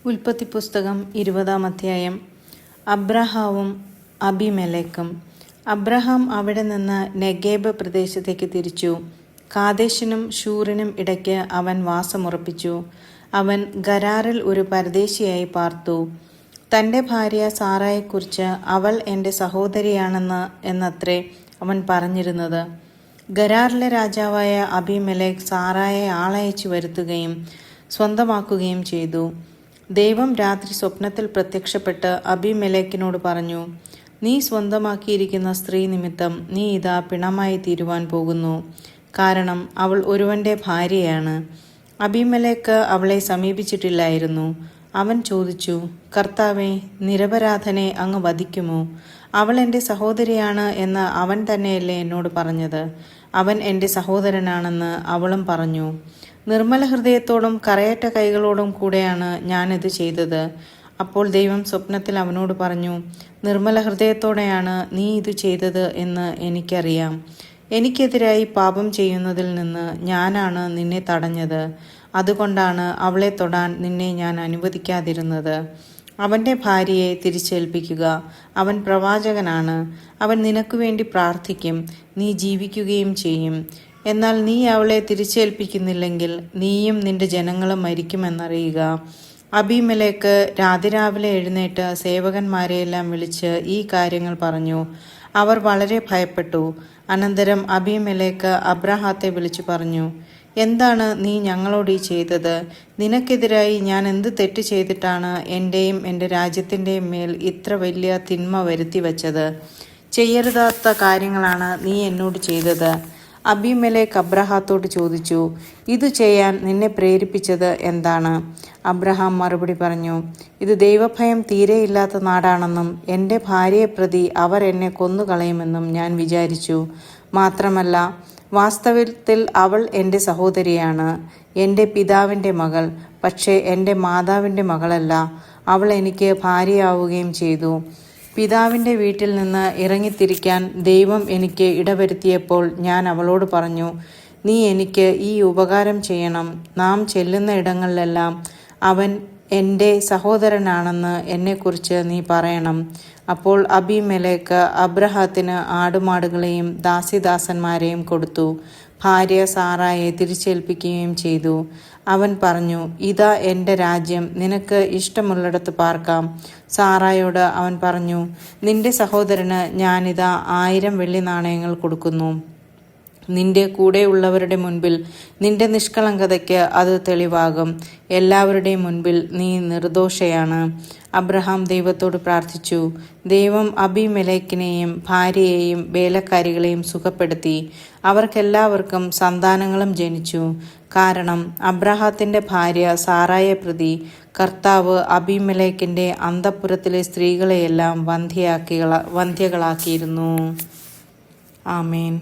ഉൽപ്പത്തി പുസ്തകം 20-ാം അധ്യായം. അബ്രഹാവും അബിമെലെക്കും. അബ്രഹാം അവിടെ നിന്ന് നെഗേബ് പ്രദേശത്തേക്ക് തിരിച്ചു. കാദേശിനും ഷൂറിനും ഇടയ്ക്ക് അവൻ വാസമുറപ്പിച്ചു. അവൻ ഗരാറിൽ ഒരു പരദേശിയായി പാർത്തു. തൻ്റെ ഭാര്യ സാറായെക്കുറിച്ച് അവൾ എൻ്റെ സഹോദരിയാണെന്ന് എന്നത്രേ അവൻ പറഞ്ഞിരുന്നത്. ഗരാറിലെ രാജാവായ അബിമെലെക്ക് സാറായെ ആളയച്ചു വരുത്തുകയും സ്വന്തമാക്കുകയും ചെയ്തു. ദൈവം രാത്രി സ്വപ്നത്തിൽ പ്രത്യക്ഷപ്പെട്ട് അബിമെലെക്കിനോട് പറഞ്ഞു, നീ സ്വന്തമാക്കിയിരിക്കുന്ന സ്ത്രീ നിമിത്തം നീ ഇതാ പിണമായി തീരുവാൻ പോകുന്നു. കാരണം അവൾ ഒരുവന്റെ ഭാര്യയാണ്. അബിമെലെക്ക് അവളെ സമീപിച്ചിട്ടില്ലായിരുന്നു. അവൻ ചോദിച്ചു, കർത്താവേ, നിരപരാധനെ അങ്ങ് വധിക്കുമോ? അവൾ എൻ്റെ സഹോദരിയാണ് എന്ന് അവൻ തന്നെയല്ലേ എന്നോട് പറഞ്ഞത്? അവൻ എൻ്റെ സഹോദരനാണെന്ന് അവളും പറഞ്ഞു. നിർമ്മല ഹൃദയത്തോടും കറയറ്റ കൈകളോടും കൂടെയാണ് ഞാനിത് ചെയ്തത്. അപ്പോൾ ദൈവം സ്വപ്നത്തിൽ അവനോട് പറഞ്ഞു, നിർമ്മല ഹൃദയത്തോടെയാണ് നീ ഇത് ചെയ്തത് എന്ന് എനിക്കറിയാം. എനിക്കെതിരായി പാപം ചെയ്യുന്നതിൽ നിന്ന് ഞാനാണ് നിന്നെ തടഞ്ഞത്. അതുകൊണ്ടാണ് അവളെ തൊടാൻ നിന്നെ ഞാൻ അനുവദിക്കാതിരുന്നത്. അവൻ്റെ ഭാര്യയെ തിരിച്ചേൽപ്പിക്കുക. അവൻ പ്രവാചകനാണ്. അവൻ നിനക്ക് വേണ്ടി പ്രാർത്ഥിക്കും. നീ ജീവിക്കുകയും ചെയ്യും. എന്നാൽ നീ അവളെ തിരിച്ചേൽപ്പിക്കുന്നില്ലെങ്കിൽ നീയും നിന്റെ ജനങ്ങളും മരിക്കുമെന്നറിയുക. അബിമെലെക്ക് രാവിലെ എഴുന്നേറ്റ് സേവകന്മാരെയെല്ലാം വിളിച്ച് ഈ കാര്യങ്ങൾ പറഞ്ഞു. അവർ വളരെ ഭയപ്പെട്ടു. അനന്തരം അബിമെലെക്ക് അബ്രഹാത്തെ വിളിച്ചു പറഞ്ഞു, എന്താണ് നീ ഞങ്ങളോട് ഈ ചെയ്തത്? നിനക്കെതിരായി ഞാൻ എന്ത് തെറ്റ് ചെയ്തിട്ടാണ് എൻ്റെയും എൻ്റെ രാജ്യത്തിൻ്റെയും മേൽ ഇത്ര വലിയ തിന്മ വരുത്തി വച്ചത്? ചെയ്യരുതാത്ത കാര്യങ്ങളാണ് നീ എന്നോട് ചെയ്തത്. അബിമെലെക്ക് അബ്രഹാത്തോട് ചോദിച്ചു, ഇത് ചെയ്യാൻ നിന്നെ പ്രേരിപ്പിച്ചത് എന്താണ്? അബ്രഹാം മറുപടി പറഞ്ഞു, ഇത് ദൈവഭയം തീരെയില്ലാത്ത നാടാണെന്നും എൻ്റെ ഭാര്യയെ പ്രതി അവർ എന്നെ കൊന്നുകളയുമെന്നും ഞാൻ വിചാരിച്ചു. മാത്രമല്ല, വാസ്തവത്തിൽ അവൾ എൻ്റെ സഹോദരിയാണ്, എൻ്റെ പിതാവിൻ്റെ മകൾ. പക്ഷേ എൻ്റെ മാതാവിൻ്റെ മകളല്ല. അവൾ എനിക്ക് ഭാര്യയാവുകയും ചെയ്തു. പിതാവിൻ്റെ വീട്ടിൽ നിന്ന് ഇറങ്ങിത്തിരിക്കാൻ ദൈവം എനിക്ക് ഇടവരുത്തിയപ്പോൾ ഞാൻ അവളോട് പറഞ്ഞു, നീ എനിക്ക് ഈ ഉപകാരം ചെയ്യണം. നാം ചെല്ലുന്ന ഇടങ്ങളിലെല്ലാം അവൻ എൻ്റെ സഹോദരനാണെന്ന് എന്നെക്കുറിച്ച് നീ പറയണം. അപ്പോൾ അബിമെലെക്ക് അബ്രഹാത്തിന് ആടുമാടുകളെയും ദാസിദാസന്മാരെയും കൊടുത്തു. ഭാര്യ സാറായെ തിരിച്ചേൽപ്പിക്കുകയും ചെയ്തു. അവൻ പറഞ്ഞു, ഇതാ എൻ്റെ രാജ്യം, നിനക്ക് ഇഷ്ടമുള്ളിടത്ത് പാർക്കാം. സാറായോട് അവൻ പറഞ്ഞു, നിന്റെ സഹോദരന് ഞാനിതാ 1000 വെള്ളി നാണയങ്ങൾ കൊടുക്കുന്നു. നിന്റെ കൂടെയുള്ളവരുടെ മുൻപിൽ നിന്റെ നിഷ്കളങ്കതയ്ക്ക് അത് തെളിവാകും. എല്ലാവരുടെയും മുൻപിൽ നീ നിർദോഷയാണ്. അബ്രഹാം ദൈവത്തോട് പ്രാർത്ഥിച്ചു. ദൈവം അബിമെലെക്കിനെയും ഭാര്യയെയും വേലക്കാരികളെയും സുഖപ്പെടുത്തി. അവർക്കെല്ലാവർക്കും സന്താനങ്ങളും ജനിച്ചു. കാരണം അബ്രഹാത്തിൻ്റെ ഭാര്യ സാറായെ പ്രതി കർത്താവ് അബിമെലെക്കിൻ്റെ അന്തഃപുരത്തിലെ സ്ത്രീകളെയെല്ലാം വന്ധ്യകളാക്കിയിരുന്നു. ആമേൻ.